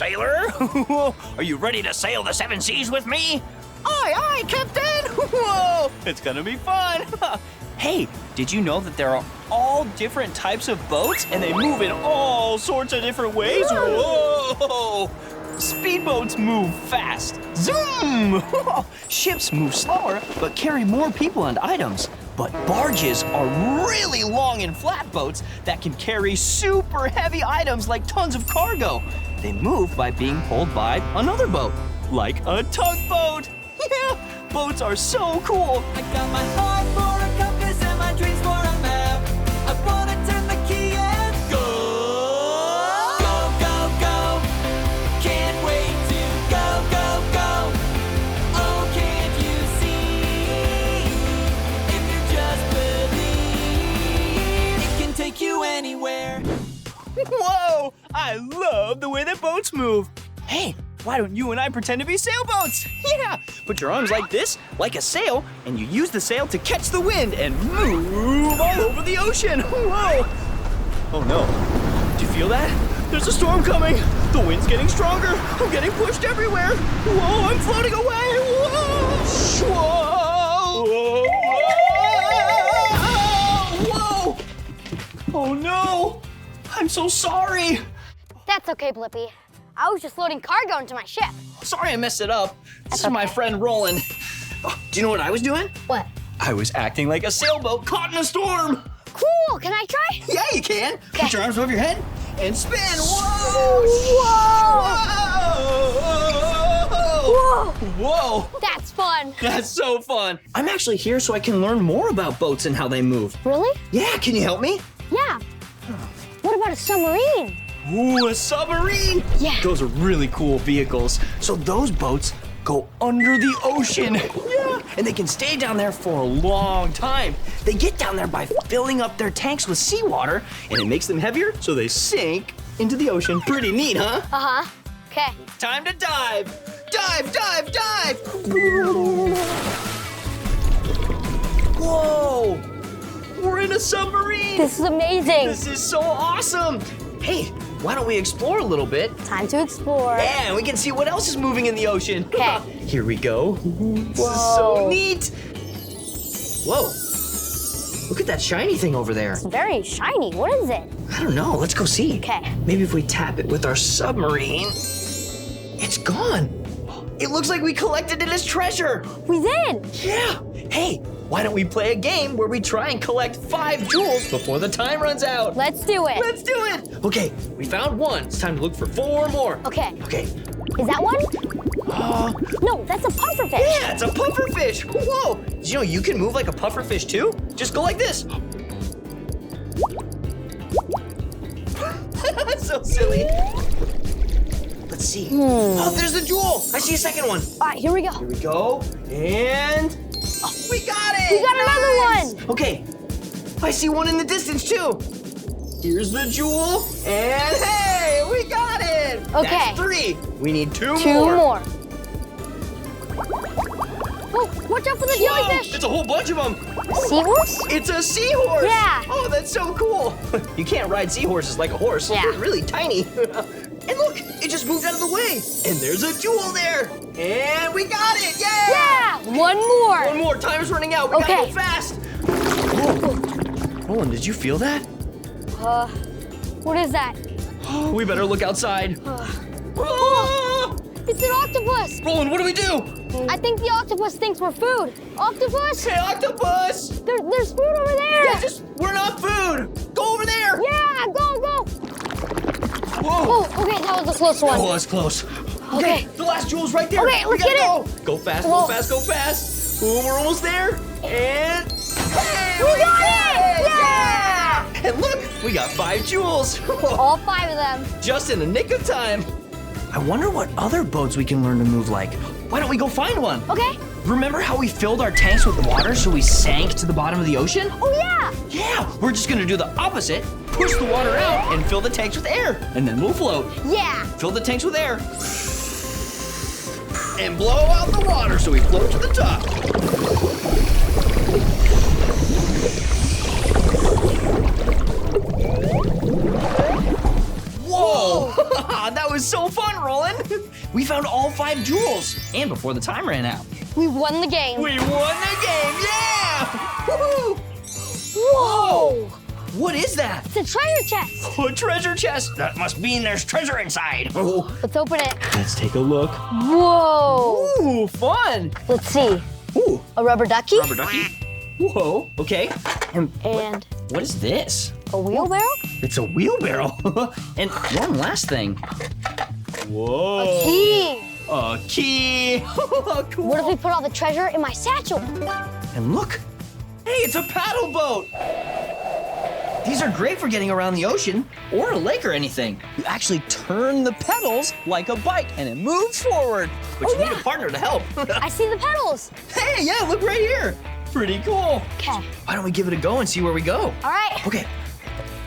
sailor. Are you ready to sail the 7 seas with me? Aye, Captain! Whoa, it's gonna be fun. Hey, did you know that there are all different types of boats and they move in all sorts of different ways? Whoa! Speedboats move fast. Zoom! Ships move slower but carry more people and items. But barges are really long and flat boats that can carry super heavy items like tons of cargo. They move by being pulled by another boat, like a tugboat. Yeah, boats are so cool. I got my heart for a compass and my dreams for a map. I wanna turn the key and go. Go, go, go. Can't wait to go, go, go. Oh, can't you see? If you just believe, it can take you anywhere. Whoa, I love the way that boats move. Hey, why don't you and I pretend to be sailboats? Yeah, put your arms like this, like a sail, and you use the sail to catch the wind and move all over the ocean. Whoa! Oh no, do you feel that? There's a storm coming. The wind's getting stronger. I'm getting pushed everywhere. Whoa, I'm floating away. Whoa! Whoa! Whoa! Whoa! Oh no, I'm so sorry. That's okay, Blippi. I was just loading cargo into my ship. Sorry I messed it up. This is my friend Roland. Oh, do you know what I was doing? What? I was acting like a sailboat caught in a storm. Cool, can I try? Yeah, you can. Okay. Put your arms above your head and spin. Whoa! Whoa! Whoa! That's fun. That's so fun. I'm actually here so I can learn more about boats and how they move. Really? Yeah, can you help me? Yeah. What about a submarine? Ooh, a submarine! Yeah. Those are really cool vehicles. So those boats go under the ocean. Yeah. And they can stay down there for a long time. They get down there by filling up their tanks with seawater, and it makes them heavier, so they sink into the ocean. Pretty neat, huh? Uh-huh. Okay. Time to dive! Dive, dive, dive! Whoa! We're in a submarine! This is amazing. This is so awesome! Hey, why don't we explore a little bit? Time to explore. Yeah, we can see what else is moving in the ocean. Okay. Here we go. This is so neat. Whoa. Look at that shiny thing over there. It's very shiny. What is it? I don't know. Let's go see. Okay. Maybe if we tap it with our submarine. It's gone. It looks like we collected it as treasure. We did. Yeah. Hey, why don't we play a game where we try and collect 5 jewels before the time runs out? Let's do it. Let's do it. Okay, we found 1. It's time to look for 4 more. Okay. Okay. Is that one? No, that's a pufferfish. Yeah, it's a pufferfish. Whoa. Did you know you can move like a pufferfish too? Just go like this. That's so silly. Let's see. Oh, there's the jewel. I see a second one. All right, here we go. Here we go. And we got it. We got another one. Okay. I see one in the distance too. Here's the jewel. And hey, we got it. Okay. That's 3. We need 2 more. 2 more. Oh, watch out for the Whoa, jellyfish. it's a whole bunch of them. Seahorse? It's a seahorse. Yeah. Oh, that's so cool. You can't ride seahorses like a horse. Yeah. They're really tiny. And look, it just moved out of the way. And there's a jewel there. And we got it. Yeah. Yeah. 1 more. 1 more. Time's running out. We gotta go fast. Whoa. Roland, did you feel that? What is that? We better look outside. Oh, it's an octopus. Roland, what do we do? I think the octopus thinks we're food. Octopus? Hey, octopus! There's food over there. Yeah, we're not food. Go over there. Yeah, go. Whoa. Oh, okay, that was a close one. That was close. Okay. The last jewel's right there. Okay, let's we gotta get go. it. Go fast, Whoa. go fast, go fast. Ooh, we're almost there. And hey, We got it! Yeah! And look, we got 5 jewels. All 5 of them. Just in the nick of time. I wonder what other boats we can learn to move like. Why don't we go find one? Okay. Remember how we filled our tanks with water so we sank to the bottom of the ocean? Oh, yeah. Yeah, we're just gonna do the opposite. Push the water out and fill the tanks with air. And then we'll float. Yeah. Fill the tanks with air. And blow out the water so we float to the top. Whoa! Ah, that was so fun, Roland. We found all 5 jewels, and before the time ran out. We won the game. We won the game, yeah! Woohoo! Whoa! What is that? It's a treasure chest. A treasure chest. That must mean there's treasure inside. Oh, Let's open it. let's take a look. Whoa! Ooh, fun. Let's see. Ooh, A rubber ducky rubber ducky. Whoa, okay. And and what is this? a wheelbarrow. It's a wheelbarrow. And one last thing. Whoa. Key. A key. Cool. What if we put all the treasure in my satchel? And look. Hey, it's a paddle boat. These are great for getting around the ocean or a lake or anything. You actually turn the pedals like a bike and it moves forward. But you need a partner to help. I see the pedals. Hey, yeah, look right here. Pretty cool. Okay. Why don't we give it a go and see where we go? All right. Okay.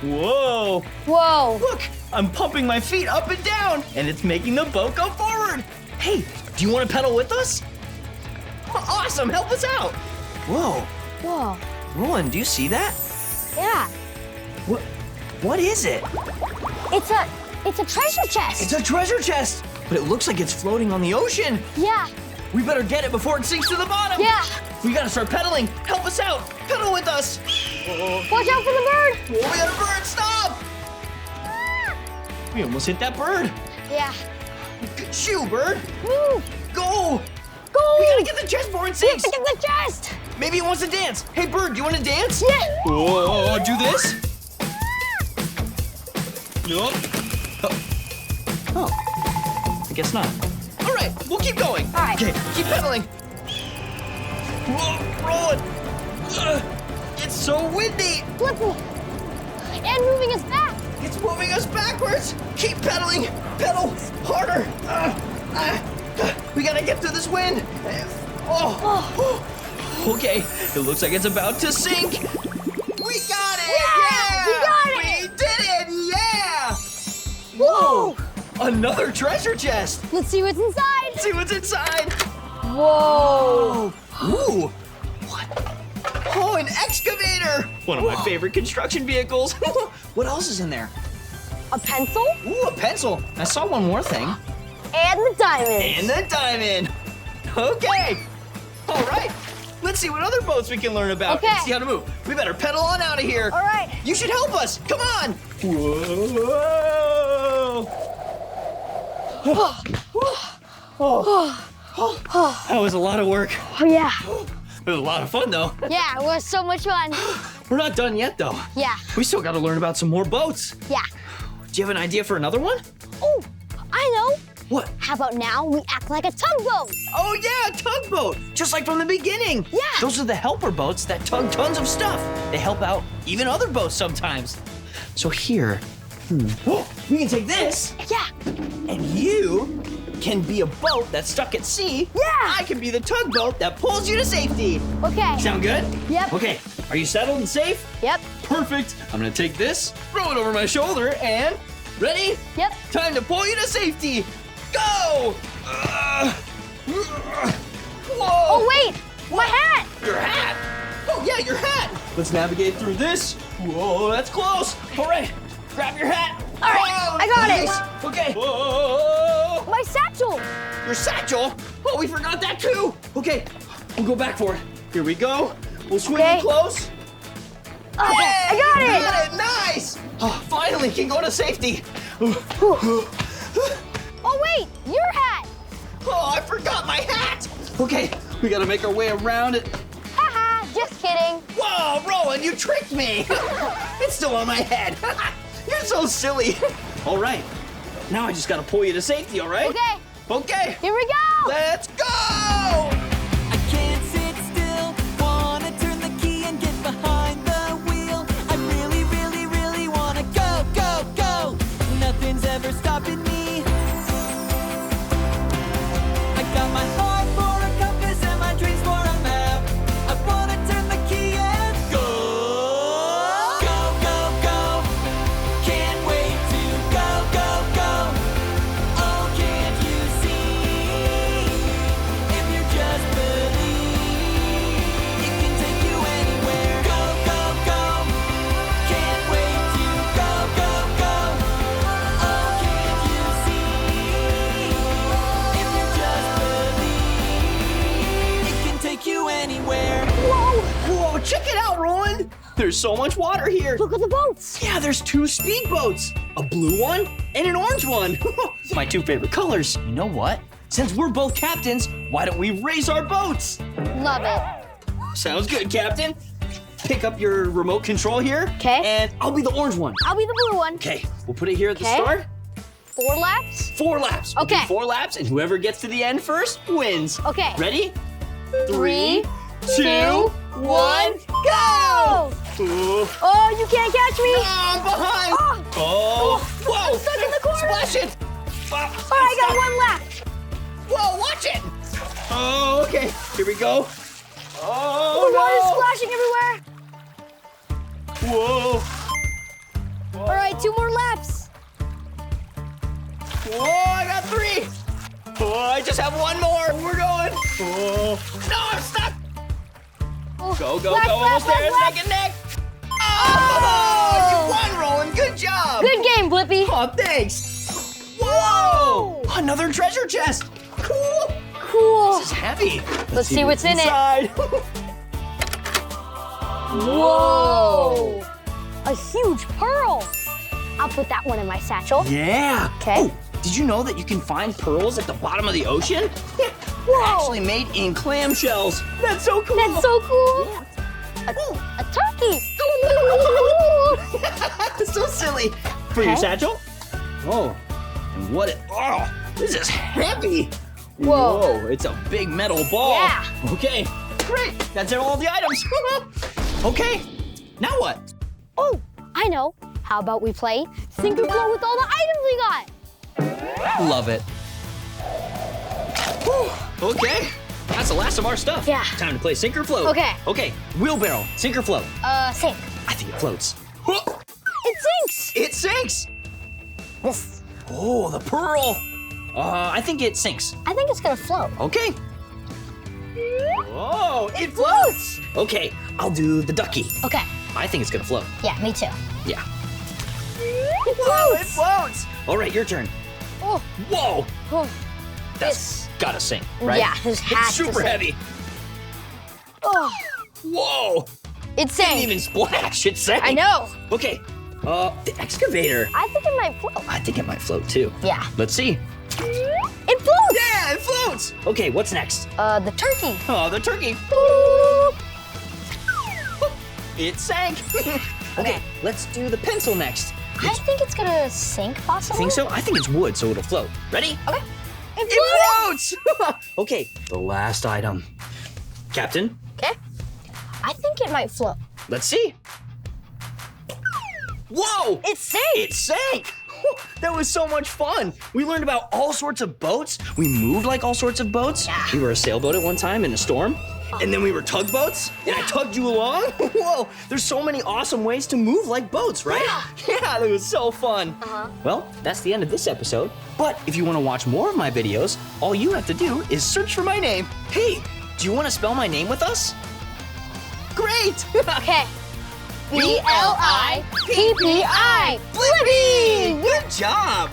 Whoa. Whoa. Look, I'm pumping my feet up and down, and it's making the boat go forward. Hey, do you want to pedal with us? Awesome, help us out. Whoa, Whoa. Roland, do you see that? Yeah. What is it? It's a treasure chest. It's a treasure chest, but it looks like it's floating on the ocean. Yeah. We better get it before it sinks to the bottom. Yeah. We gotta start pedaling. Help us out. Pedal with us. Watch out for the bird. Oh, we got a bird, stop. We almost hit that bird. Yeah. Shoo, bird. Move. Go. Go. We gotta get the chest before it We have sinks. to get the chest. Maybe it wants to dance. Hey, bird, do you want to dance? Yeah. Whoa, do this. Nope. Oh, I guess not. All right, we'll keep going. All right. Okay, keep pedaling. Whoa, rolling. It's so windy. Blippi. And moving us back. It's moving us backwards. Keep pedaling. Pedal harder. We gotta get through this wind. Oh. Okay, it looks like it's about to sink. We got it! Yeah, we got it! We did it! Yeah! Whoa. Another treasure chest. Let's see what's inside. See what's inside. Whoa. Ooh. What? Oh, an excavator. One of my favorite construction vehicles. What else is in there? A pencil. Ooh, a pencil. I saw one more thing. And the diamond. And the diamond. Okay. All right. Let's see what other boats we can learn about. Okay. And see how to move. We better pedal on out of here. All right. You should help us. Come on. Whoa. That was a lot of work. Oh, yeah. It was a lot of fun, though. Yeah, it was so much fun. We're not done yet, though. Yeah. We still got to learn about some more boats. Yeah. Do you have an idea for another one? Oh, I know. What? How about now we act like a tugboat? Oh, yeah, a tugboat. Just like from the beginning. Yeah. Those are the helper boats that tug tons of stuff. They help out even other boats sometimes. So here, we can take this, Yeah. and you can be a boat that's stuck at sea. Yeah. I can be the tugboat that pulls you to safety. Okay. Sound good? Yep. Okay, are you settled and safe? Yep. Perfect. I'm gonna take this, throw it over my shoulder, and ready? Yep. Time to pull you to safety. Go! Whoa! Oh, wait. My hat. Your hat! Oh, yeah, your hat! Let's navigate through this. Whoa, that's close. All right, grab your hat. All right, I got it. Okay. Whoa! My satchel. Your satchel? Oh, we forgot that too. Okay, we'll go back for it. Here we go. We'll swing Okay. it close. Okay, I got it. You got it, nice! Oh, finally, can go to safety. Oh, wait, your hat. Oh, I forgot my hat. Okay, we gotta make our way around it. Haha, just kidding. Whoa, Roland, you tricked me. It's still on my head. You're so silly. All right, now I just gotta pull you to safety, all right? Okay, Okay, here we go. let's go! I can't sit still, wanna turn the key and get behind the wheel. I really, really, really wanna go, go, go. Nothing's ever stopping me. I got my heart for a compass and my dreams for a map. I wanna turn the key and go. Go, go, go. Can't wait to go, go, go. Oh, can't you see? There's so much water here. Look at the boats. Yeah, there's 2 speedboats. A blue one and an orange one. My 2 favorite colors. You know what? Since we're both captains, why don't we race our boats? Love it. Sounds good, Captain. Pick up your remote control here. 'Kay. And I'll be the orange one. I'll be the blue one. Okay, we'll put it here at the 'Kay. start. 4 laps? 4 laps. We'll do Okay. 4 laps, and whoever gets to the end first wins. Okay. Ready? 3, 2, 1, go! Ooh. Oh, you can't catch me. I'm behind. Oh. Whoa! I'm stuck in the corner. Splash it! All right, I got 1 lap. Whoa, watch it! Oh, okay. Here we go. Oh, The water's splashing everywhere. Whoa. All right, 2 more laps. Whoa, I got 3. Oh, I just have 1 more. We're going. Oh. No, I'm stuck. Oh, Go, go, last go. lap, Almost there. last lap. Neck and neck. Oh, you won, Roland. Good job. Good game, Blippi. Oh, thanks. Whoa! Another treasure chest. Cool. Cool. This is heavy. Let's see what's in it. inside. Whoa! A huge pearl. I'll put that one in my satchel. Yeah. 'Kay. Oh, did you know that you can find pearls at the bottom of the ocean? Yeah. Whoa. Actually made in clam shells. That's so cool. That's so cool. A turkey. It's so silly. For your Okay. satchel? Oh, and oh, this is heavy. Whoa. It's a big metal ball. Yeah. Okay, great. That's all the items. Okay, now what? Oh, I know. How about we play Sink or Float with all the items we got? Love it. Whew. Okay, that's the last of our stuff. Yeah. Time to play sink or float. Okay. Okay, wheelbarrow, sink or float. Sink. I think it floats. It sinks. It sinks. This. Oh, the pearl. I think it sinks. I think it's gonna float. Okay. Oh, it floats. Okay, I'll do the ducky. Okay. I think it's gonna float. Yeah, me too. Yeah. It Whoa, it floats. floats. All right, your turn. Oh. Whoa, Oh. that's gotta sink, right? Yeah, this has It's to super sink. heavy. Oh. Whoa, It didn't sank. even splash, it sank. I know. Okay, the excavator. I think it might float. I think it might float too. Yeah. Let's see. It floats. Yeah, it floats. Okay, what's next? The turkey. Oh, the turkey. It sank. Okay, let's do the pencil next. I think it's gonna sink, possibly. Think so? I think it's wood, so it'll float. Ready? Okay. It floats! Okay, the last item. Captain, Okay. I think it might float. let's see. Whoa! It sank. It sank! That was so much fun. We learned about all sorts of boats. We moved like all sorts of boats. Yeah. We were a sailboat at one time in a storm. And then we were tugboats, and I tugged you along. Whoa, there's so many awesome ways to move like boats, right? Yeah, that was so fun. Well, that's the end of this episode. But if you want to watch more of my videos, all you have to do is search for my name. Hey, do you want to spell my name with us? Great! Okay. B-L-I-P-P-I. Blippi! Good job!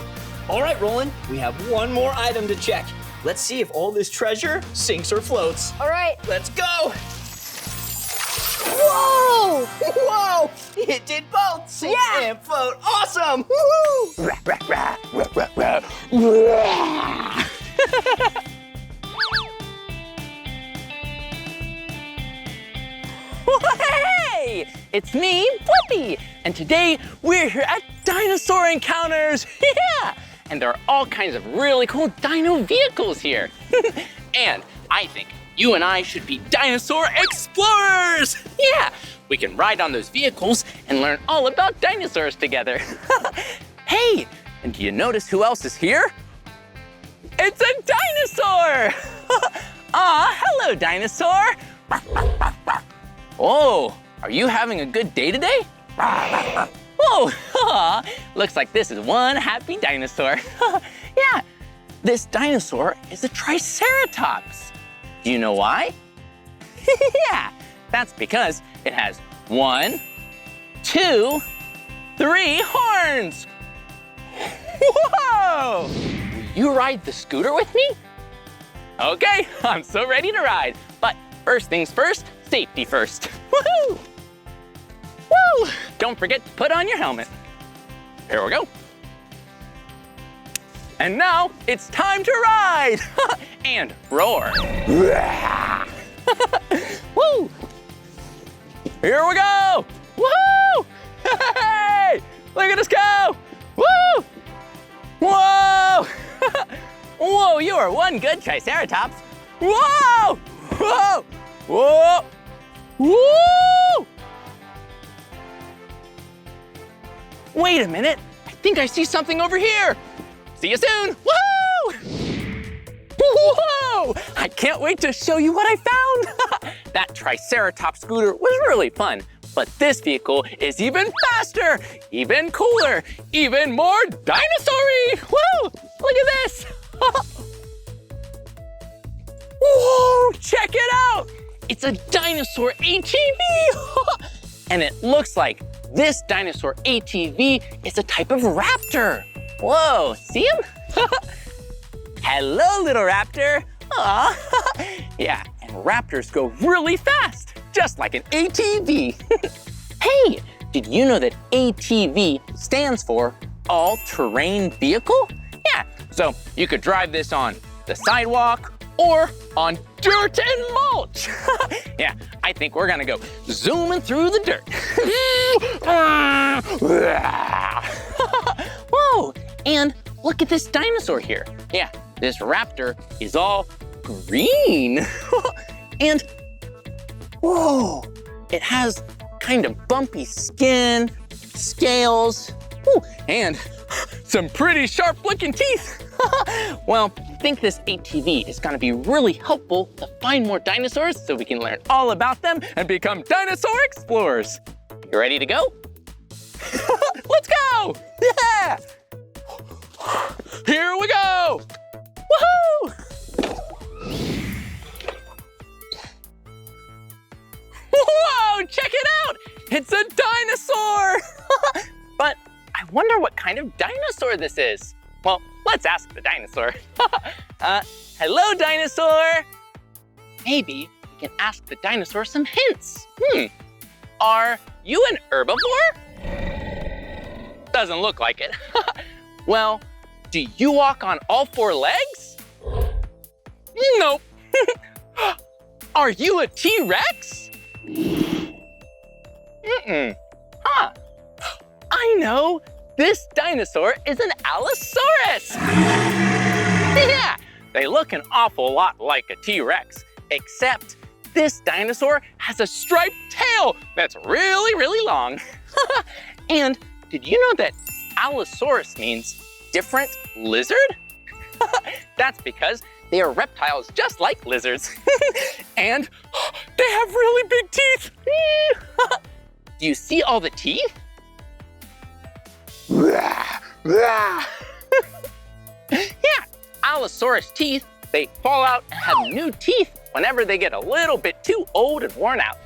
All right, Roland, we have one more item to check. Let's see if all this treasure sinks or floats. All right. Let's go! Whoa! Whoa! It did both! Sink Yeah. and float! Awesome! Woo! Hey, it's me, Blippi, and today we're here at Dinosaur Encounters. Yeah, and there are all kinds of really cool dino vehicles here. And I think you and I should be dinosaur explorers. Yeah, we can ride on those vehicles and learn all about dinosaurs together. Hey, and do you notice who else is here? It's a dinosaur. Aw, hello, dinosaur. Oh, are you having a good day today? Whoa, aw, looks like this is one happy dinosaur. Yeah, this dinosaur is a Triceratops. Do you know why? Yeah, that's because it has 1, 2, 3 horns. Whoa! Will you ride the scooter with me? Okay, I'm so ready to ride. But first things first, safety first. Woohoo! Woo! Don't forget to put on your helmet. Here we go. And now it's time to ride and roar. Woo! Here we go! Woo! Hey! Look at us go! Woo! Whoa! Whoa, you are one good Triceratops. Whoa! Whoa! Whoa! Woo! Wait a minute. I think I see something over here. See you soon. Woo! Whoa! I can't wait to show you what I found. That Triceratops scooter was really fun, but this vehicle is even faster, even cooler, even more dinosaur-y. Woo! Look at this. Whoa! Check it out. It's a dinosaur ATV. And it looks like this dinosaur ATV is a type of raptor. Whoa, see him? Hello, little raptor. Aw. Yeah, and raptors go really fast, just like an ATV. Hey, did you know that ATV stands for all-terrain vehicle? Yeah, so you could drive this on the sidewalk or on dirt and mulch. Yeah, I think we're gonna go zooming through the dirt. Whoa, and look at this dinosaur here. Yeah, this raptor is all green. And whoa, it has kind of bumpy skin, scales, and some pretty sharp looking teeth. Well, I think this ATV is gonna be really helpful to find more dinosaurs so we can learn all about them and become dinosaur explorers. You ready to go? Let's go! Yeah! Here we go! Woohoo! Whoa, check it out! It's a dinosaur! But I wonder what kind of dinosaur this is. Well, let's ask the dinosaur. Hello, dinosaur. Maybe we can ask the dinosaur some hints. Are you an herbivore? Doesn't look like it. Well, do you walk on all four legs? Nope. Are you a T-Rex? Huh. I know. This dinosaur is an Allosaurus. Yeah, they look an awful lot like a T-Rex, except this dinosaur has a striped tail that's really, really long. And did you know that Allosaurus means different lizard? That's because they are reptiles just like lizards. And they have really big teeth. Do you see all the teeth? Yeah, Allosaurus teeth, they fall out and have new teeth whenever they get a little bit too old and worn out.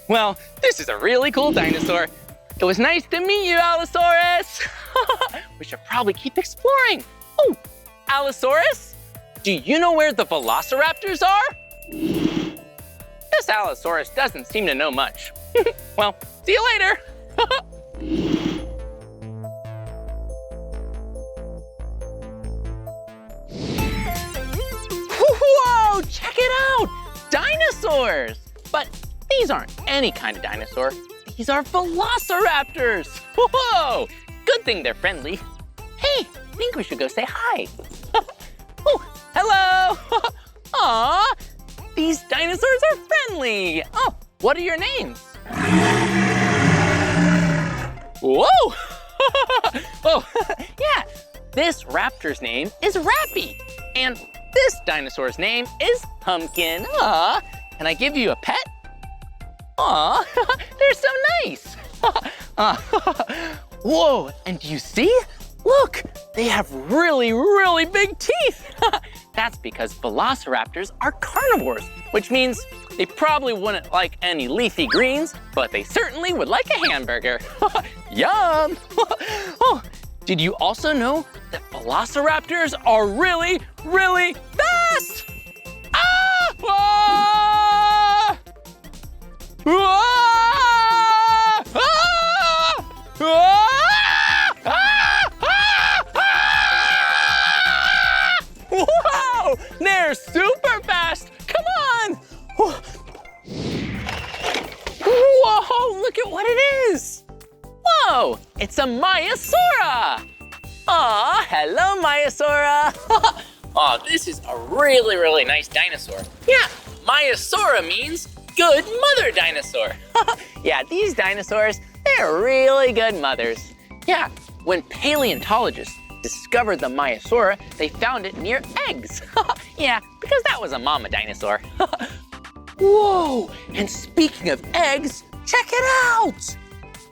Well, this is a really cool dinosaur. It was nice to meet you, Allosaurus. We should probably keep exploring. Oh, Allosaurus, do you know where the velociraptors are? This Allosaurus doesn't seem to know much. Well, see you later. Whoa, check it out, dinosaurs. But these aren't any kind of dinosaur. These are velociraptors. Whoa, good thing they're friendly. Hey, I think we should go say hi. Oh, hello. Aw, these dinosaurs are friendly. Oh, what are your names? Whoa. Oh, yeah, this raptor's name is Rappy. And this dinosaur's name is Pumpkin. Aw, can I give you a pet? Aw, they're so nice. Whoa, and do you see? Look, they have really, really big teeth. That's because velociraptors are carnivores, which means they probably wouldn't like any leafy greens, but they certainly would like a hamburger. Yum! Oh, did you also know that velociraptors are really, really fast? Ah! Ah! Ah! super fast. Come on. Whoa, look at what it is. Whoa, it's a Maiasaura. Aw, hello, Maiasaura. Aw, this is a really, really nice dinosaur. Yeah, Maiasaura means good mother dinosaur. Yeah, these dinosaurs, they're really good mothers. Yeah, when paleontologists discovered the Maiasaura, they found it near eggs. Yeah, because that was a mama dinosaur. Whoa, and speaking of eggs, check it out.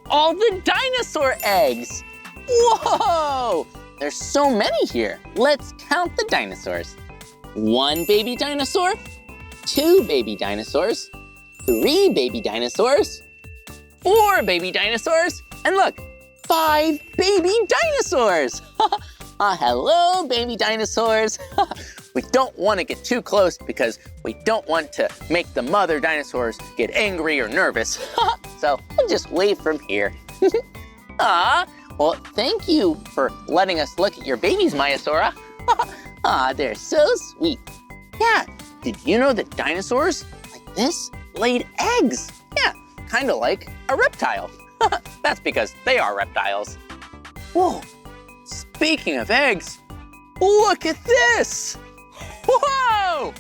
All the dinosaur eggs. Whoa, there's so many here. Let's count the dinosaurs. 1 baby dinosaur, 2 baby dinosaurs, 3 baby dinosaurs, 4 baby dinosaurs, and look, 5 baby dinosaurs. Hello, baby dinosaurs. We don't want to get too close because we don't want to make the mother dinosaurs get angry or nervous. So we'll just wave from here. Well, thank you for letting us look at your babies, Maiasaura. They're so sweet. Yeah, did you know that dinosaurs like this laid eggs? Yeah, kind of like a reptile. That's because they are reptiles. Whoa, speaking of eggs, look at this. Whoa!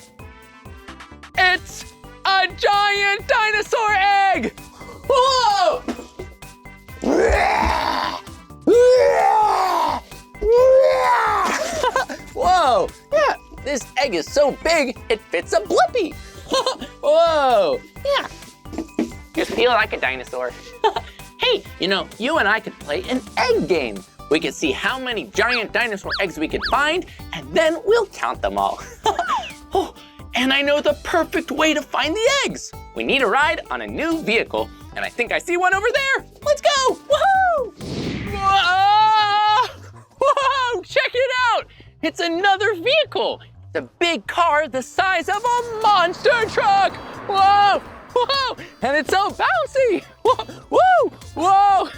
It's a giant dinosaur egg! Whoa! Whoa! Yeah, this egg is so big, it fits a Blippi. Whoa! Yeah. You feel like a dinosaur. Hey, you know, you and I could play an egg game. We could see how many giant dinosaur eggs we could find, and then we'll count them all. Oh, and I know the perfect way to find the eggs. We need a ride on a new vehicle, and I think I see one over there. Let's go, woohoo! Whoa! Whoa, check it out. It's another vehicle. It's a big car the size of a monster truck. Whoa, whoa, and it's so bouncy. Whoa, whoa, whoa.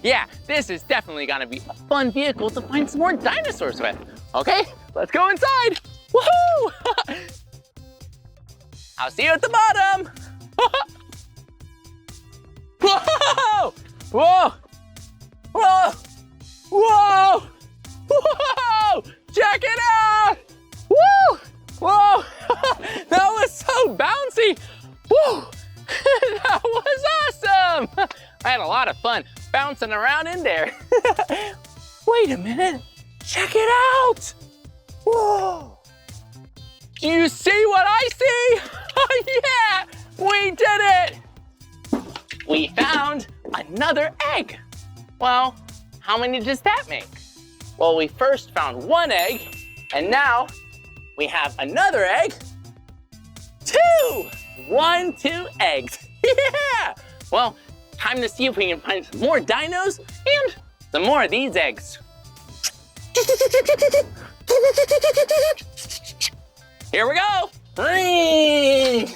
Yeah, this is definitely gonna be a fun vehicle to find some more dinosaurs with. Okay, let's go inside. Woohoo! I'll see you at the bottom. Whoa! Whoa! Whoa! Whoa! Whoa! Check it out! Woo! Whoa! That was so bouncy. Woo! That was awesome! I had a lot of fun bouncing around in there. Wait a minute. Check it out! Whoa! Do you see what I see? Yeah! We did it! We found another egg. Well, how many does that make? Well, we first found 1 egg, and now we have another egg. 2! 1, 2 eggs. Yeah! Well, time to see if we can find some more dinos and some more of these eggs. Here we go. Ring!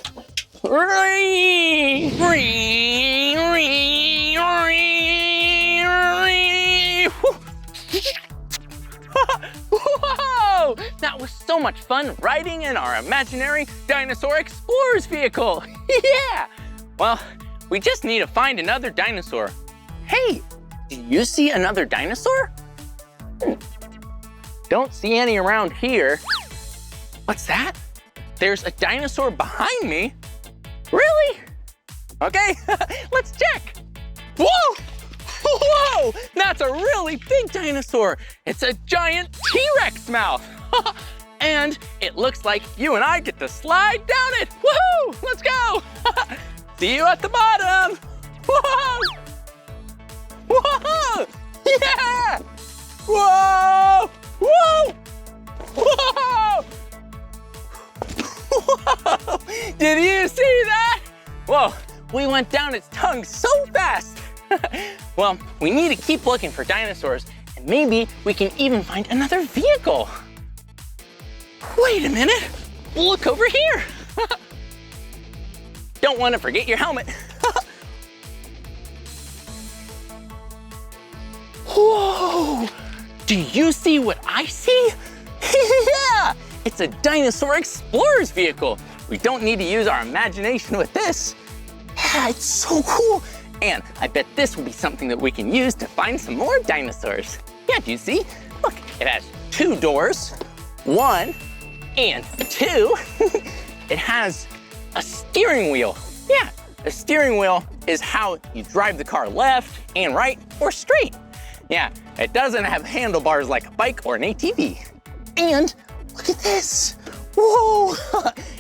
Ring! Ring! Ring! Ring! Ring! Whoa! That was so much fun riding in our imaginary Dinosaur Explorers vehicle. Yeah! Well, we just need to find another dinosaur. Hey, do you see another dinosaur? Don't see any around here. What's that? There's a dinosaur behind me. Really? Okay, let's check. Whoa! Whoa! That's a really big dinosaur. It's a giant T-Rex mouth. And it looks like you and I get to slide down it. Woohoo! Let's go! See you at the bottom. Whoa! Whoa! Yeah! Whoa! Whoa! Whoa! Whoa! Did you see that? Whoa, we went down its tongue so fast. Well, we need to keep looking for dinosaurs, and maybe we can even find another vehicle. Wait a minute, look over here. Don't want to forget your helmet. Whoa, do you see what I see? Yeah, It's a dinosaur explorer's vehicle. We don't need to use our imagination with this. Yeah, it's so cool. And I bet this will be something that we can use to find some more dinosaurs. Yeah, do you see? Look, it has 2 doors, 1 and 2. It has a steering wheel. Yeah, a steering wheel is how you drive the car left and right or straight. Yeah, it doesn't have handlebars like a bike or an ATV. And look at this. Whoa,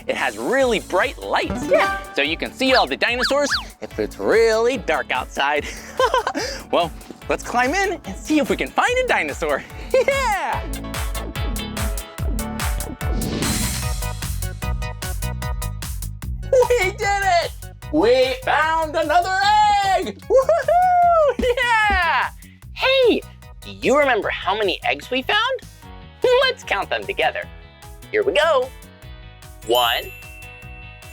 it has really bright lights. Yeah, so you can see all the dinosaurs if it's really dark outside. Well, let's climb in and see if we can find a dinosaur. Yeah! We did it! We found another egg! Woohoo! Yeah! Hey, do you remember how many eggs we found? Let's count them together. Here we go. 1,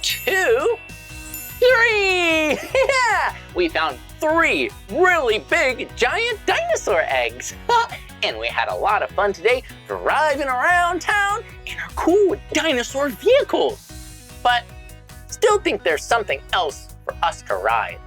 2, 3! Yeah! We found 3 really big, giant dinosaur eggs. And we had a lot of fun today driving around town in our cool dinosaur vehicles. But still think there's something else for us to ride.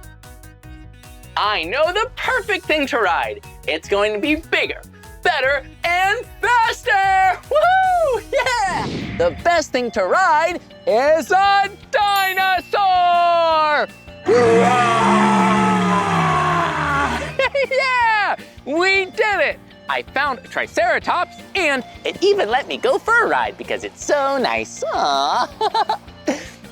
I know the perfect thing to ride. It's going to be bigger, better, and faster! Woo! Yeah! The best thing to ride is a dinosaur! Yeah! We did it! I found a triceratops, and it even let me go for a ride because it's so nice. Aww.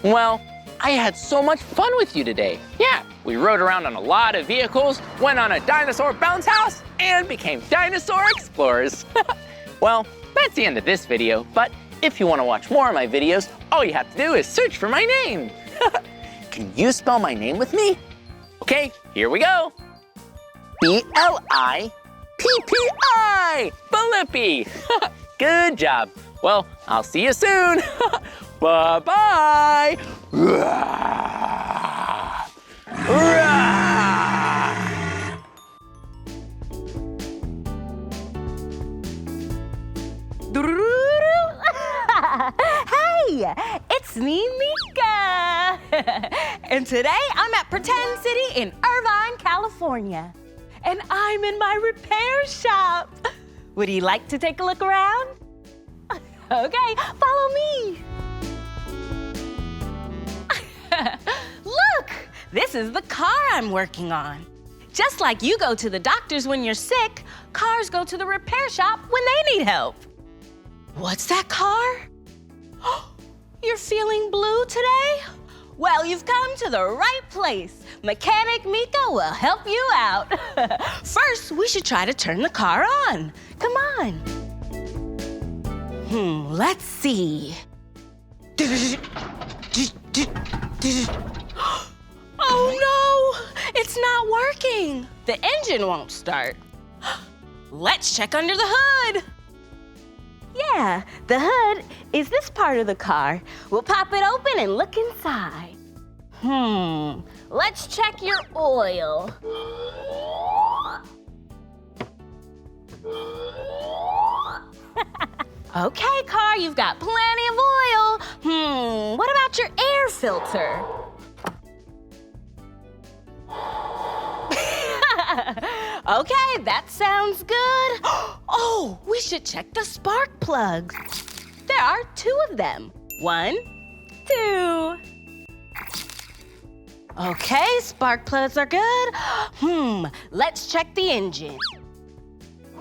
Well, I had so much fun with you today. Yeah, we rode around on a lot of vehicles, went on a dinosaur bounce house, and became dinosaur explorers. Well, that's the end of this video, but if you want to watch more of my videos, all you have to do is search for my name. Can you spell my name with me? Okay, here we go. B-L-I-P-P-I, Blippi. Good job. Well, I'll see you soon. Bye-bye. Hey, it's me, Meekah. And today I'm at Pretend City in Irvine, California. And I'm in my repair shop. Would you like to take a look around? Okay, follow me. Look, this is the car I'm working on. Just like you go to the doctors when you're sick, cars go to the repair shop when they need help. What's that car? You're feeling blue today? Well, you've come to the right place. Mechanic Meekah will help you out. First, we should try to turn the car on. Come on. Let's see. Oh no, it's not working. The engine won't start. Let's check under the hood. Yeah, the hood is this part of the car. We'll pop it open and look inside. Let's check your oil. Okay, car, you've got plenty of oil. What about your air filter? Okay, that sounds good. Oh, we should check the spark plugs. There are 2 of them. 1, 2. Okay, spark plugs are good. Let's check the engine.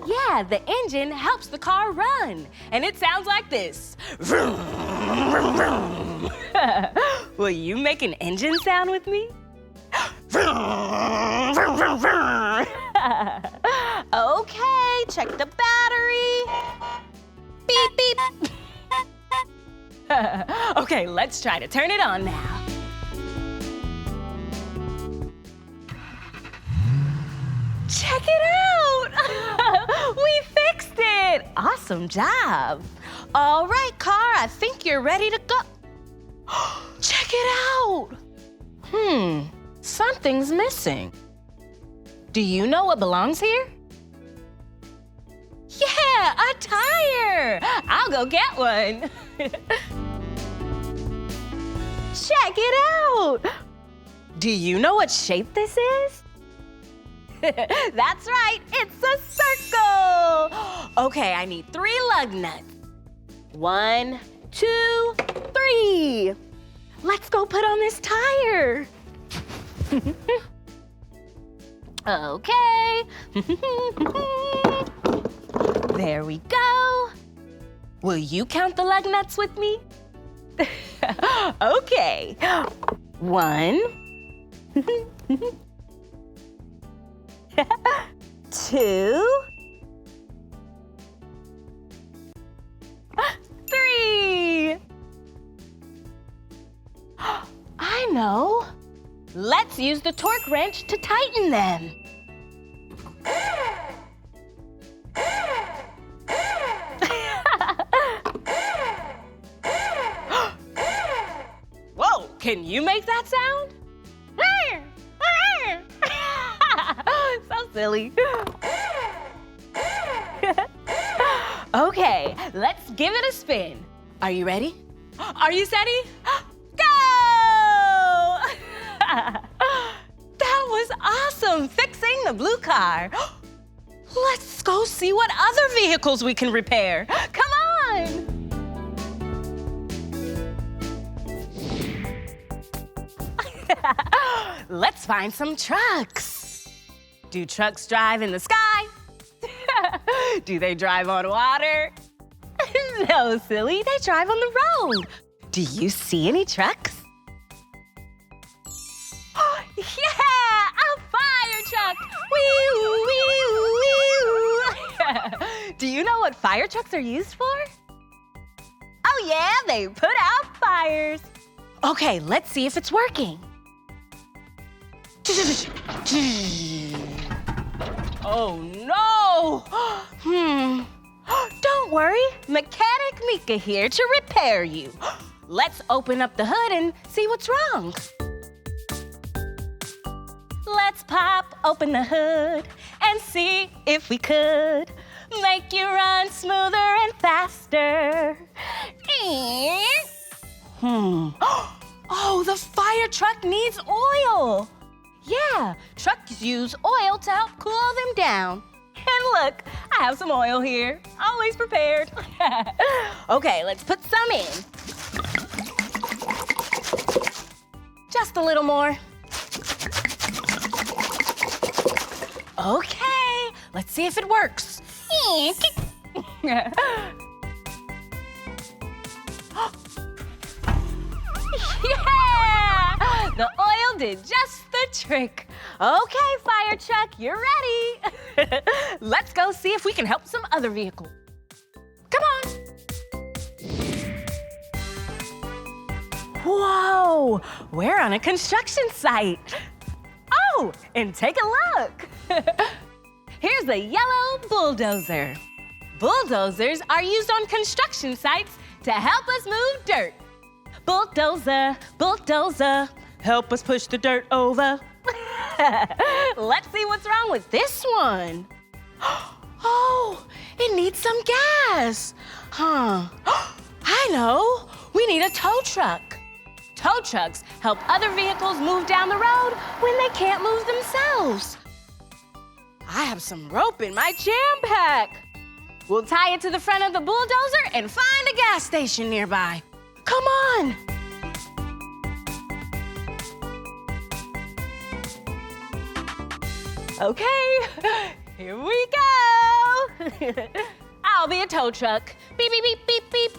Yeah, the engine helps the car run, and it sounds like this. Vroom, vroom, vroom. Will you make an engine sound with me? Vroom, vroom, vroom, vroom. Okay, check the battery. Beep, beep. Okay, let's try to turn it on now. Check it out! We fixed it! Awesome job. All right, car, I think you're ready to go. Check it out! Something's missing. Do you know what belongs here? Yeah, a tire! I'll go get one. Check it out! Do you know what shape this is? That's right, it's a circle! Okay, I need 3 lug nuts. 1, 2, 3. Let's go put on this tire. Okay. There we go. Will you count the lug nuts with me? Okay. 1, 2, 3. I know. Let's use the torque wrench to tighten them. Whoa, can you make that sound? So silly. Okay, let's give it a spin. Are you ready? Are you steady? Go! That was awesome, fixing the blue car. Let's go see what other vehicles we can repair. Come on! Let's find some trucks. Do trucks drive in the sky? Do they drive on water? No, silly, they drive on the road. Do you see any trucks? Yeah, a fire truck! Wee-oo, wee-oo, wee-oo. Do you know what fire trucks are used for? Oh yeah, they put out fires. Okay, let's see if it's working. Oh no! Don't worry, Mechanic Meekah here to repair you. Let's open up the hood and see what's wrong. Let's pop open the hood and see if we could make you run smoother and faster. Oh, the fire truck needs oil. Yeah, trucks use oil to help cool them down. And look, I have some oil here, always prepared. Okay, let's put some in. Just a little more. Okay, let's see if it works. Yeah, the oil did just the trick. Okay, fire truck, you're ready. Let's go see if we can help some other vehicles. Come on. Whoa, we're on a construction site. Oh, and take a look. Here's a yellow bulldozer. Bulldozers are used on construction sites to help us move dirt. Bulldozer, bulldozer, help us push the dirt over. Let's see what's wrong with this one. Oh, it needs some gas. I know. We need a tow truck. Tow trucks help other vehicles move down the road when they can't move themselves. I have some rope in my jam pack. We'll tie it to the front of the bulldozer and find a gas station nearby. Come on. Okay, here we go. I'll be a tow truck. Beep, beep, beep, beep, beep.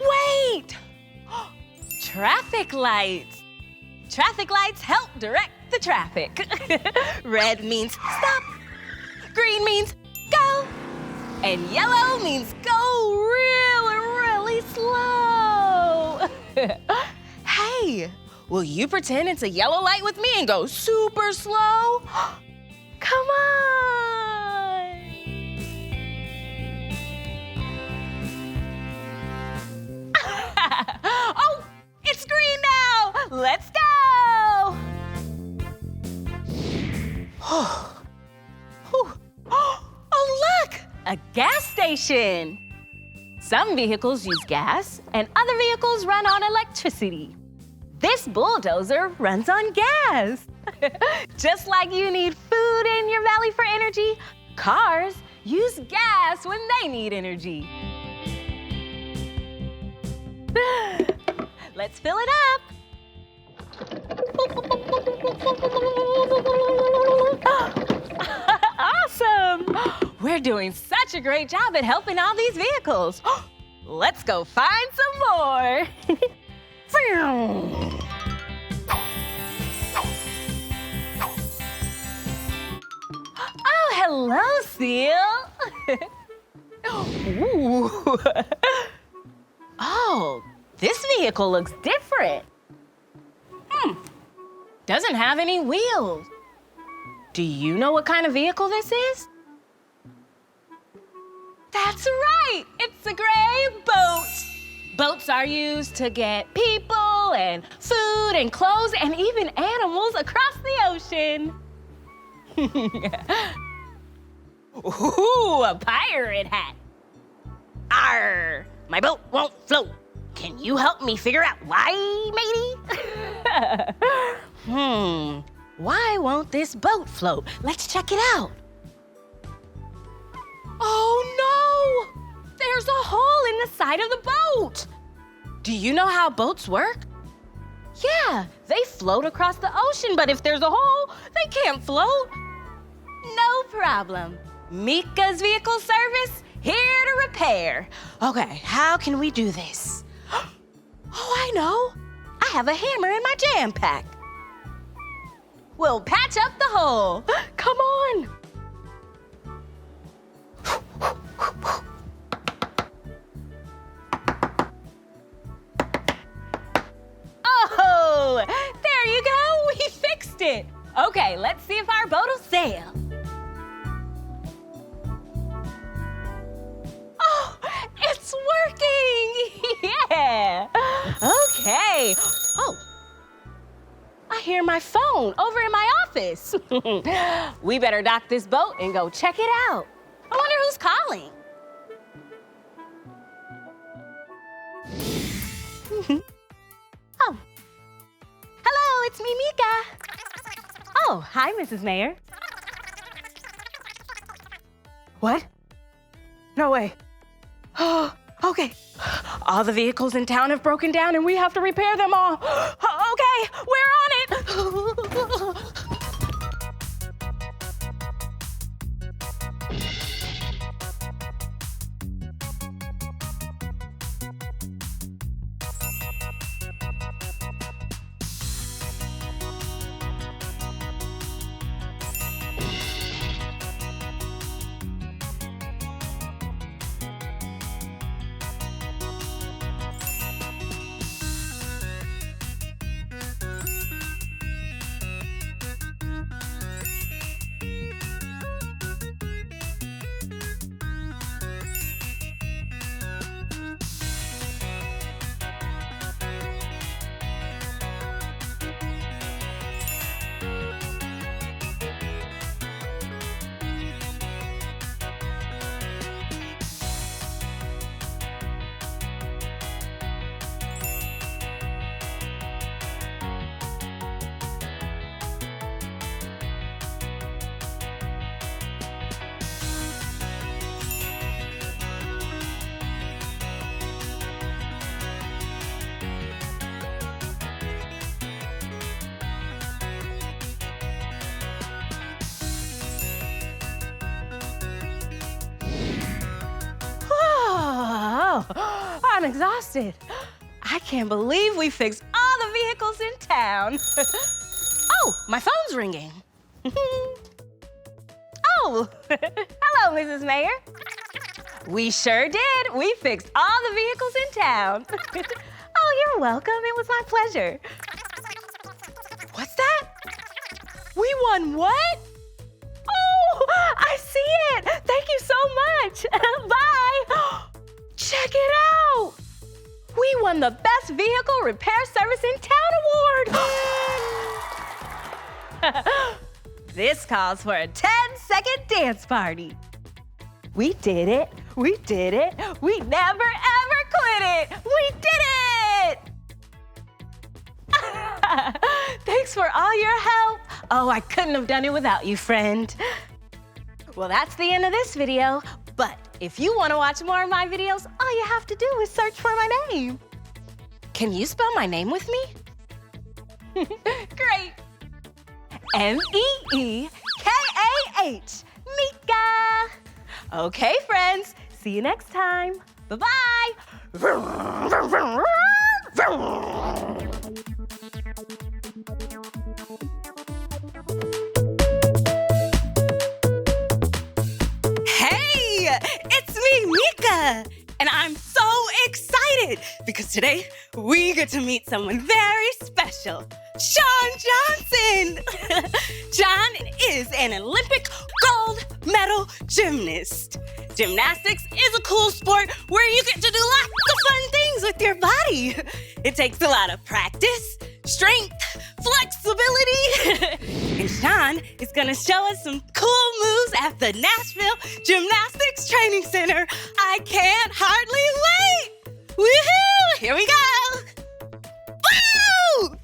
Wait! Traffic lights. Traffic lights help direct the traffic. Red means stop. Green means go. And yellow means go really, really slow. Hey, will you pretend it's a yellow light with me and go super slow? Come on. Oh, it's green now. Let's go. ocean. Some vehicles use gas, and other vehicles run on electricity. This bulldozer runs on gas. Just like you need food in your valley for energy, cars use gas when they need energy. Let's fill it up. Awesome! We're doing such a great job at helping all these vehicles. Let's go find some more. Oh, hello, Seal. Ooh. Oh, this vehicle looks different. Doesn't have any wheels. Do you know what kind of vehicle this is? That's right, it's a gray boat. Boats are used to get people and food and clothes and even animals across the ocean. Ooh, a pirate hat. Arrr, my boat won't float. Can you help me figure out why, matey? Why won't this boat float? Let's check it out. Oh no! There's a hole in the side of the boat. Do you know how boats work? Yeah, they float across the ocean, but if there's a hole, they can't float. No problem. Meekah's vehicle service, here to repair. Okay, how can we do this? Oh, I know. I have a hammer in my jam pack. We'll patch up the hole. Come on. Oh, there you go. We fixed it. Okay, let's see if our boat will sail. Oh, it's working. Yeah. Okay. Oh. I hear my phone over in my office. We better dock this boat and go check it out. I wonder who's calling. Oh. Hello, it's me, Meekah. Oh, hi, Mrs. Mayor. What? No way. Oh, okay. All the vehicles in town have broken down and we have to repair them all. Okay, we're on it. I'm exhausted. I can't believe we fixed all the vehicles in town. Oh, my phone's ringing. Oh, hello, Mrs. Mayor. We sure did. We fixed all the vehicles in town. Oh, you're welcome. It was my pleasure. What's that? We won what? Oh, I see it. Thank you so much. Bye. Check it out. We won the Best Vehicle Repair Service in Town Award. This calls for a 10-second dance party. We did it. We did it. We never, ever quit it. We did it. Thanks for all your help. Oh, I couldn't have done it without you, friend. Well, that's the end of this video. But if you want to watch more of my videos, all you have to do is search for my name. Can you spell my name with me? Great. M-E-E-K-A-H. Meekah. Okay, friends. See you next time. Bye-bye. Hey, it's me, Meekah. And I'm so excited because today we get to meet someone very special. Shawn Johnson. Shawn is an Olympic gold medal gymnast. Gymnastics is a cool sport where you get to do lots of fun things with your body. It takes a lot of practice, strength, flexibility. And Shawn is gonna show us some cool moves at the Nashville Gymnastics Training Center. I can't hardly wait. Woohoo! Here we go. Woo!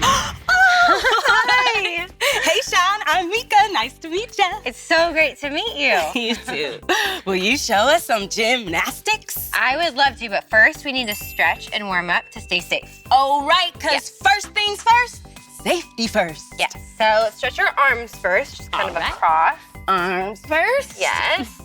Oh, hi. Hey, Shawn, I'm Meekah. Nice to meet you. It's so great to meet you. You too. Will you show us some gymnastics? I would love to, but first we need to stretch and warm up to stay safe. Oh, right, because Yes. first things first, safety first. Yes. So let's stretch your arms first, just kind of All right. across. Arms first? Yes.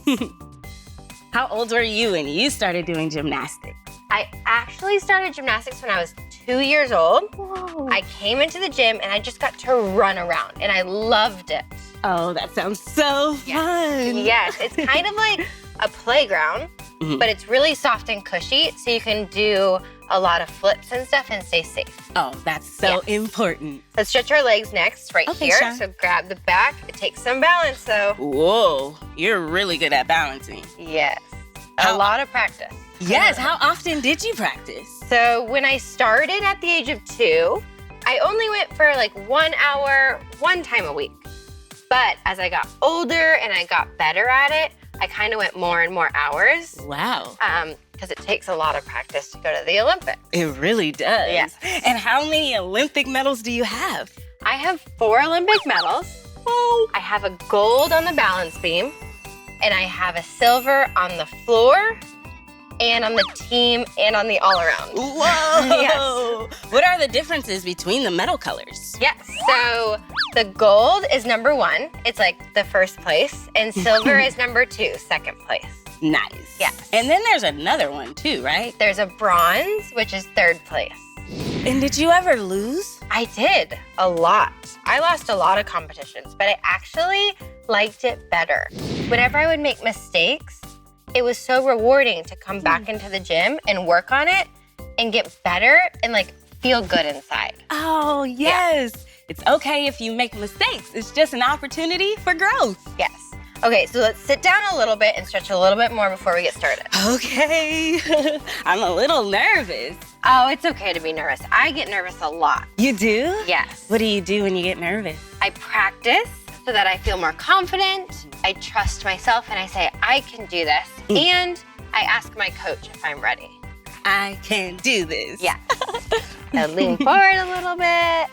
How old were you when you started doing gymnastics? I actually started gymnastics when I was 2 years old. Whoa. I came into the gym and I just got to run around and I loved it. Oh, that sounds so fun. Yes, it's kind of like a playground, Mhm. but it's really soft and cushy, so you can do a lot of flips and stuff and stay safe. Oh, that's so Yes. important. Let's stretch our legs next, right Okay, here. Shawn. So grab the back. It takes some balance, so Whoa, you're really good at balancing. yes. A How- lot of practice. Yes, how often did you practice? So when I started at the age of 2, I only went for like 1 hour, one time a week. But as I got older and I got better at it, I kind of went more and more hours Wow, because it takes a lot of practice to go to the Olympics. it really does. Yes. And how many Olympic medals do you have? I have 4 Olympic medals. Oh, I have a gold on the balance beam, and I have a silver on the floor, and on the team, and on the all-around. whoa. Yes. What are the differences between the medal colors? Yes, so the gold is number 1. It's like the first place, and silver is number 2, second place. Nice. Yes. And then there's another one too, right? There's a bronze, which is 3rd place. And did you ever lose? I did a lot. I lost a lot of competitions, but I actually liked it better. Whenever I would make mistakes, it was so rewarding to come back into the gym and work on it and get better and like feel good inside. Oh, yes. It's okay if you make mistakes. It's just an opportunity for growth. Yes. Okay, so let's sit down a little bit and stretch a little bit more before we get started. Okay. I'm a little nervous. Oh, it's okay to be nervous. I get nervous a lot. You do? Yes. What do you do when you get nervous? I practice so that I feel more confident. I trust myself and I say, I can do this. And I ask my coach if I'm ready. I can do this. Yeah. Now lean forward a little bit.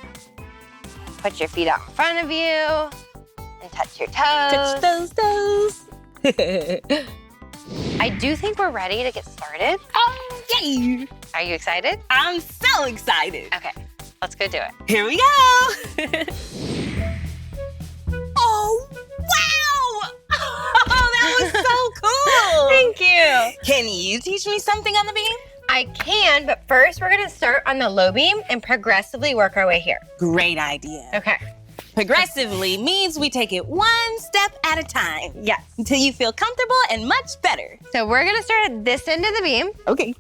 Put your feet out in front of you and touch your toes. Touch those toes. I do think we're ready to get started. Oh, yay. Are you excited? I'm so excited. Okay, let's go do it. Here we go. Oh, wow. Oh, that was so cool. Thank you. Can you teach me something on the beam? I can, but first we're gonna start on the low beam and progressively work our way here. Great idea. Okay. Progressively means we take it one step at a time Yes. until you feel comfortable and much better. So we're gonna start at this end of the beam Okay.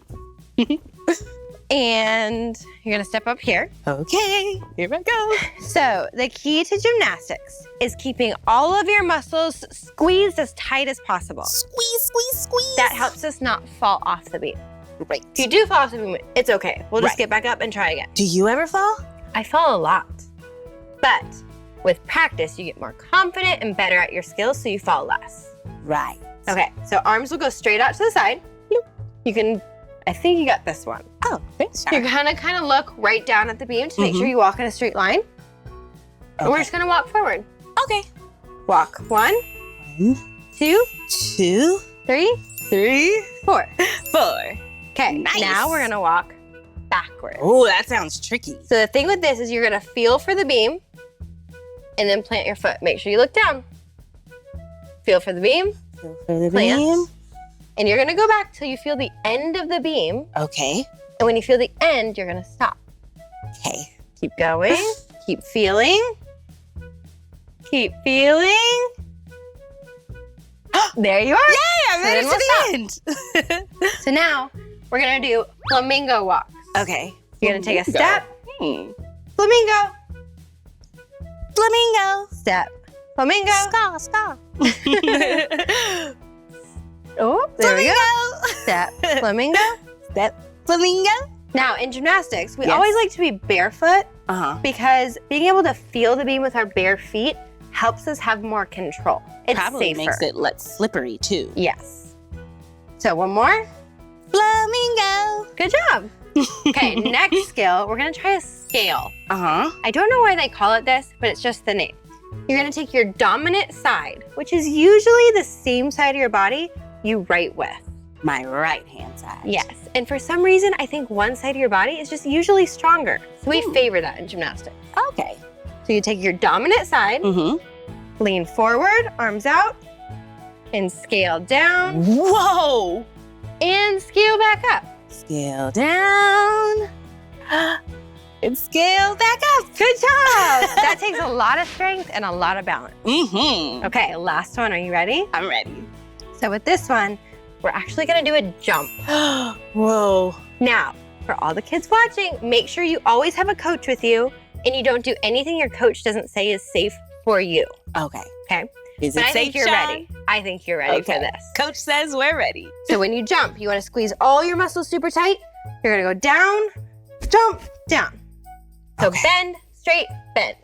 and you're gonna step up here. Okay, here I go. So the key to gymnastics is keeping all of your muscles squeezed as tight as possible. Squeeze, squeeze, squeeze. That helps us not fall off the beam. Great. If you do fall off the beam, it's okay. We'll just Right. get back up and try again. Do you ever fall? I fall a lot, but with practice, you get more confident and better at your skills, so you fall less. Right. Okay, so arms will go straight out to the side. You can, I think you got this one. Oh, thanks, You're gonna kind of look right down at the beam to make sure you walk in a straight line. And we're just gonna walk forward. Okay. Walk. 1, 2, 2, 3, 3, 4. 4. Okay, Nice. now we're gonna walk backwards. Oh, that sounds tricky. So the thing with this is you're gonna feel for the beam and then plant your foot. Make sure you look down. Feel for the beam, Feel for the plant. beam. And you're gonna go back till you feel the end of the beam. Okay. And when you feel the end, you're gonna stop. Okay. Keep going, keep feeling. Keep feeling. There you are. Yay, I So made then it to the end. So now we're gonna do flamingo walks. Okay. You're gonna take a step, Hmm. flamingo, Flamingo. step, flamingo. Ska. Oh, there we go. Flamingo. Step, flamingo. Step. Flamingo. Now in gymnastics, we Yes. always like to be barefoot Uh-huh. because being able to feel the beam with our bare feet helps us have more control. It's Probably safer. makes it less slippery too. Yes. So one more. Flamingo. Good job. Okay, next skill, we're gonna try a scale. Uh-huh. I don't know why they call it this, but it's just the name. You're gonna take your dominant side, which is usually the same side of your body you write with. My right hand side. Yes, and for some reason, I think one side of your body is just usually stronger. So we favor that in gymnastics. Okay. So you take your dominant side, Mm-hmm. lean forward, arms out, and scale down, Whoa. and scale back up. Scale down. And scale back up. Good job! That takes a lot of strength and a lot of balance. Mm-hmm. Okay, last one, are you ready? I'm ready. So with this one, we're actually gonna do a jump. Whoa. Now, for all the kids watching, make sure you always have a coach with you and you don't do anything your coach doesn't say is safe for you, Okay. okay? Is But it I think safe, you're Sean? ready. I think you're ready for this. Coach says we're ready. So when you jump, you wanna squeeze all your muscles super tight. You're gonna go down, jump, down. So Okay. bend, straight, bend.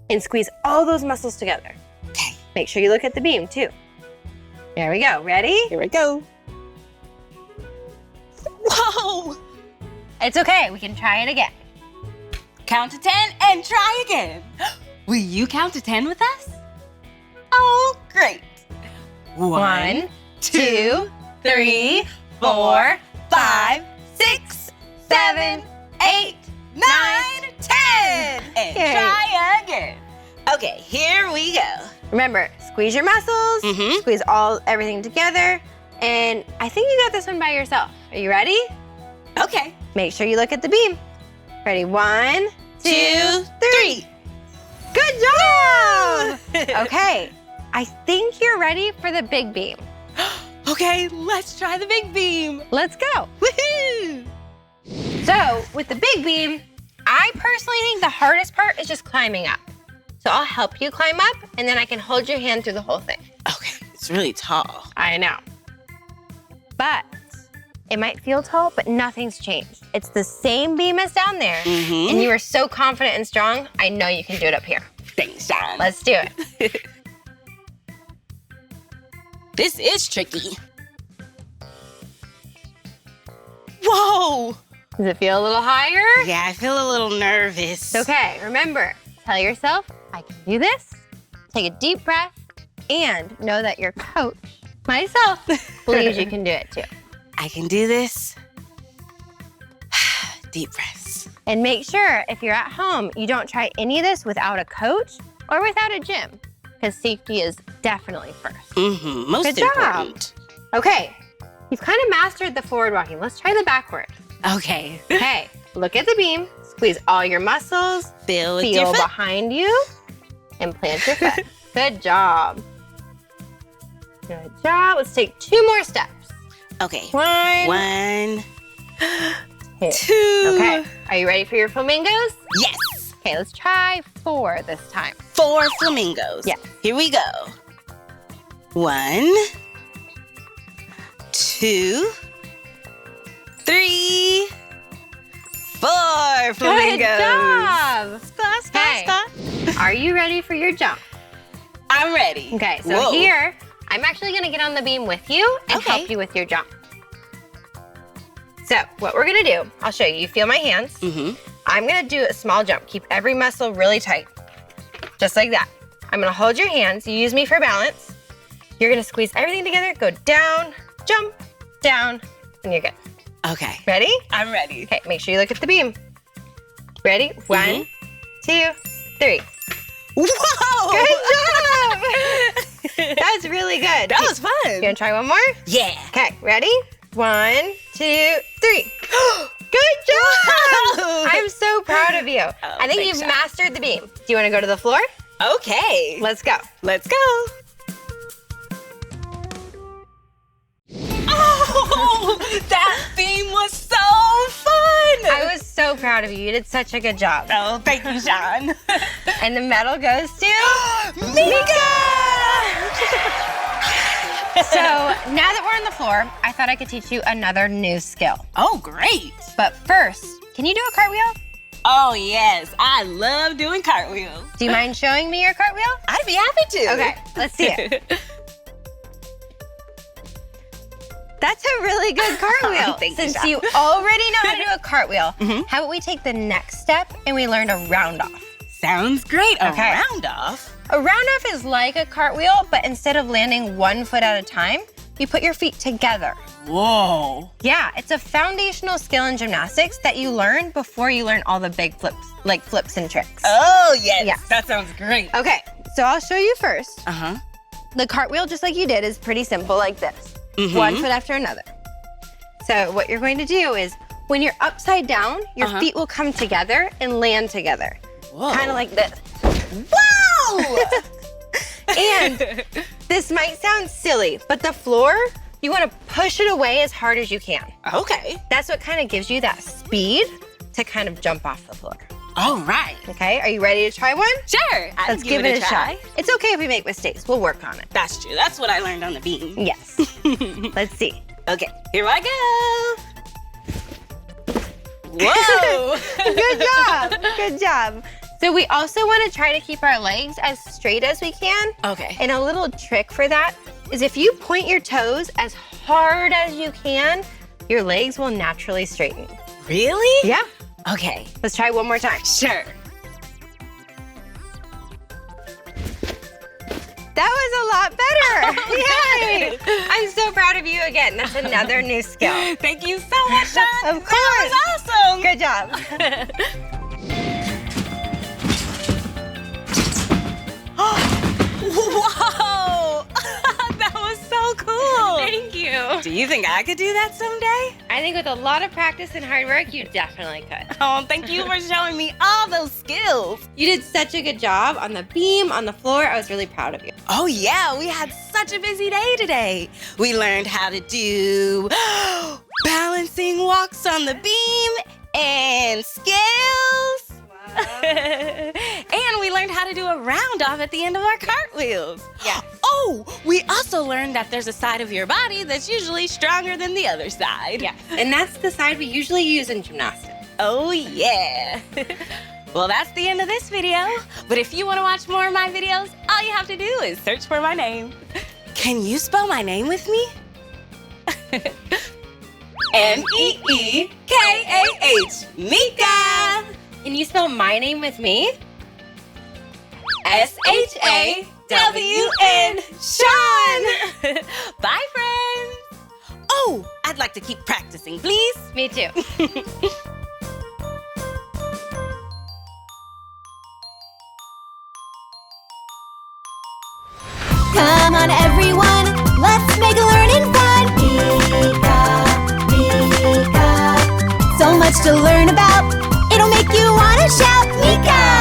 And squeeze all those muscles together. Okay. Make sure you look at the beam too. There we go, ready? Here we go. Whoa. It's okay, we can try it again. Count to 10 and try again. Will you count to 10 with us? Oh, great. 1, 2, 3, 4, 5, 6, 7, 8, 9, 10. And Okay. try again. Okay, here we go. Remember, squeeze your muscles, Mm-hmm. squeeze everything together, and I think you got this one by yourself. Are you ready? Okay. Make sure you look at the beam. Ready? 1, 2, 3. Good job! Okay, I think you're ready for the big beam. Okay, let's try the big beam. Let's go. Woohoo! So, with the big beam, I personally think the hardest part is just climbing up. So I'll help you climb up, and then I can hold your hand through the whole thing. Okay, it's really tall. I know. But it might feel tall, but nothing's changed. It's the same beam as down there, Mm-hmm. and you are so confident and strong, I know you can do it up here. Thanks, Sean. Let's do it. This is tricky. Whoa! Does it feel a little higher? Yeah, I feel a little nervous. It's okay. Remember, tell yourself, I can do this. Take a deep breath, and know that your coach, myself, believes you can do it too. I can do this. Deep breaths. And make sure if you're at home, you don't try any of this without a coach or without a gym, because safety is definitely first. Mm-hmm. Most Good job. important. Okay, you've kind of mastered the forward walking. Let's try the backward. Okay. Okay, look at the beam, squeeze all your muscles, Feel with your feel foot. behind you, and plant your foot. Good job. Good job. Let's take 2 more steps. Okay. 1, 1, 2. 2. Okay, are you ready for your flamingos? Yes. Okay, let's try 4 this time. 4 flamingos. Yeah. Here we go. 1, 2, 3, 4 flamingos. Good job. Ska, ska, Okay. ska. Are you ready for your jump? I'm ready. Okay, so Whoa. here, I'm actually gonna get on the beam with you and Okay. help you with your jump. So what we're gonna do, I'll show you. You feel my hands. I'm gonna do a small jump. Keep every muscle really tight, just like that. I'm gonna hold your hands. You use me for balance. You're gonna squeeze everything together, go down, jump, down, and you're good. Okay. Ready? I'm ready. Okay, make sure you look at the beam. Ready? 1, 2, 3. Whoa! Good job! That was really good. That was You fun. gonna try one more? Yeah. Okay, ready? 1, 2, 3. Good job! I'm so proud of you. I think thanks, you've Sean. mastered the beam. Do you wanna go to the floor? Okay. Let's go. Let's go. Oh, that beam was so fun. I was so proud of you. You did such a good job. Oh, thank you, Sean. And the medal goes to Meekah! So now that we're on the floor, I thought I could teach you another new skill. Oh, great. But first, can you do a cartwheel? Oh, yes. I love doing cartwheels. Do you mind showing me your cartwheel? I'd be happy to. Okay, let's see it. That's a really good cartwheel. Thank you, Since Sean. you already know how to do a cartwheel, how about we take the next step and we learn a round off? Sounds great. Okay. A round off. A round off is like a cartwheel, but instead of landing one foot at a time, you put your feet together. Whoa. Yeah, it's a foundational skill in gymnastics that you learn before you learn all the big flips, like flips and tricks. Oh, yes. Yeah. That sounds great. Okay, so I'll show you first. Uh-huh. The cartwheel, just like you did, is pretty simple like this. One foot after another. So what you're going to do is, when you're upside down, your feet will come together and land together. Whoa. Kind of like this. Wow! And this might sound silly, but the floor, you want to push it away as hard as you can. Okay. That's what kind of gives you that speed to kind of jump off the floor. All right. Okay, are you ready to try one? Sure. Let's give it a try. It's okay if we make mistakes. We'll work on it. That's true. That's what I learned on the beam. Yes. Let's see. Okay, here I go. Whoa! Good job. Good job. So we also want to try to keep our legs as straight as we can. Okay. And a little trick for that is if you point your toes as hard as you can, your legs will naturally straighten. Really? Yeah. Okay. Let's try one more time. Sure. That was a lot better. Yay! I'm so proud of you again. That's another new skill. Thank you so much, Sean. Of course. That was awesome. Good job. Whoa! That was so cool. Thank you. Do you think I could do that someday? I think with a lot of practice and hard work, you definitely could. Oh, thank you for showing me all those skills. You did such a good job on the beam, on the floor. I was really proud of you. Oh yeah, we had such a busy day today. We learned how to do balancing walks on the beam and scales. And we learned how to do a round off at the end of our cartwheels. Yeah. Oh, we also learned that there's a side of your body that's usually stronger than the other side. Yeah. And that's the side we usually use in gymnastics. Oh yeah. Well, that's the end of this video. But if you want to watch more of my videos, all you have to do is search for my name. Can you spell my name with me? Meekah. Meekah. Can you spell my name with me? SHAWN. Sean. Bye, friends. Oh, I'd like to keep practicing, please. Me too. Come on, everyone, let's make learning fun. Meekah, so much to learn about. It'll make you wanna shout, Meekah!